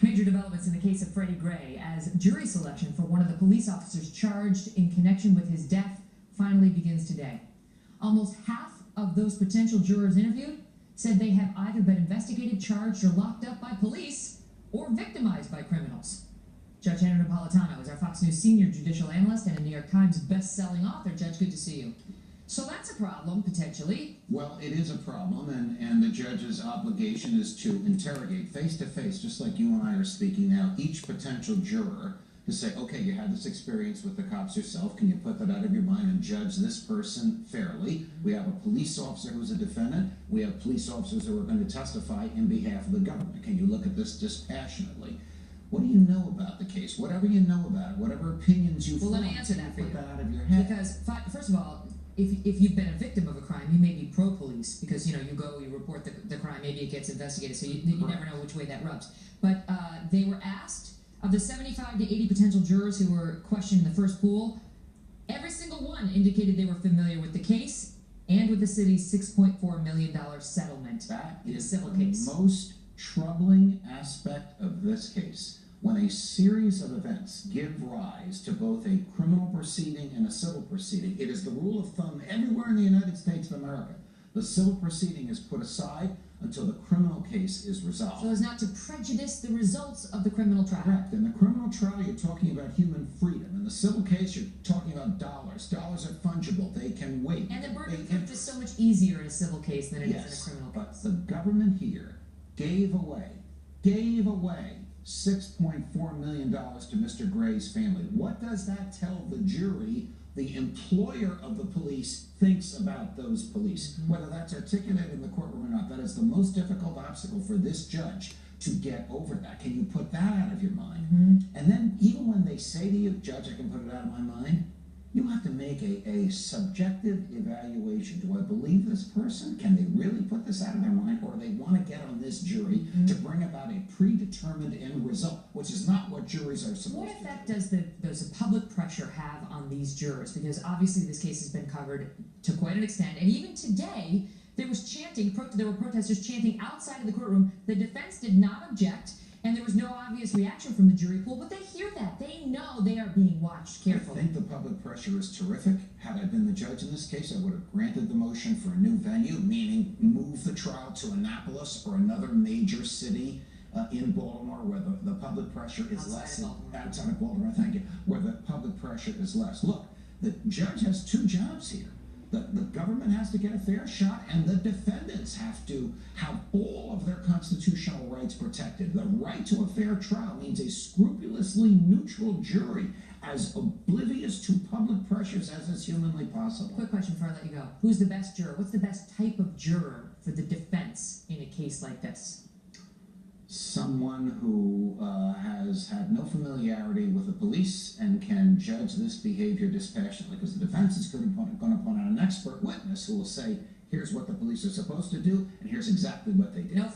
Major developments in the case of Freddie Gray as jury selection for one of the police officers charged in connection with his death finally begins today. Almost half of those potential jurors interviewed said they have either been investigated, charged, or locked up by police or victimized by criminals. Judge Andrew Napolitano is our Fox News senior judicial analyst and a New York Times best-selling author. Judge, good to see you. So that's a problem, potentially. Well, it is a problem, and the judge's obligation is to interrogate face-to-face, just like you and I are speaking now, each potential juror to say, okay, you had this experience with the cops yourself. Can you put that out of your mind and judge this person fairly? We have a police officer who's a defendant. We have police officers who are going to testify in behalf of the government. Can you look at this dispassionately? What do you know about the case? Whatever you know about it, whatever opinions you've let me answer that for you. Put that out of your head. Because, first of all, if you've been a victim of a crime, you may be pro-police because, you report the crime, maybe it gets investigated, so you never know which way that rubs. But they were asked, of the 75 to 80 potential jurors who were questioned in the first pool, every single one indicated they were familiar with the case and with the city's $6.4 million settlement in a civil case. The most troubling aspect of this case, when a series of events give rise to both a criminal proceeding and a civil proceeding, it is the rule of thumb everywhere in the United States of America. The civil proceeding is put aside until the criminal case is resolved. So as not to prejudice the results of the criminal trial. Correct. In the criminal trial, you're talking about human freedom. In the civil case, you're talking about dollars. Dollars are fungible. They can wait. And the burden of proof is so much easier in a civil case than it is in a criminal case. But the government here gave away $6.4 million to Mr. Gray's family. What does that tell the jury, the employer of the police, thinks about those police? Whether that's articulated in the courtroom or not, that is the most difficult obstacle for this judge to get over that. Can you put that out of your mind? And then even when they say to you, Judge, I can put it out of my mind, you have to make a subjective evaluation. Do I believe this person? Can they really put this out of their mind? Or they want to get on this jury to bring about a predetermined end result, which is not what juries are supposed to do. What effect does the public pressure have on these jurors? Because obviously this case has been covered to quite an extent. And even today, there was chanting, there were protesters chanting outside of the courtroom. The defense did not object. And there was no obvious reaction from the jury pool, but they hear that. They know they are being watched carefully. I think the public pressure is terrific. Had I been the judge in this case, I would have granted the motion for a new venue, meaning move the trial to Annapolis or another major city in Baltimore where the public pressure is less. Outside of Baltimore, thank you. Where the public pressure is less. Look, the judge has two jobs here. The government has to get a fair shot, and the defendants have to have all of their constitutional rights protected. The right to a fair trial means a scrupulously neutral jury, as oblivious to public pressures as is humanly possible. Quick question before I let you go. Who's the best juror? What's the best type of juror for the defense in a case like this? Someone who has had no familiarity with the police and can judge this behavior dispassionately, because the defense is going to point out an expert witness who will say, here's what the police are supposed to do, and here's exactly what they did. No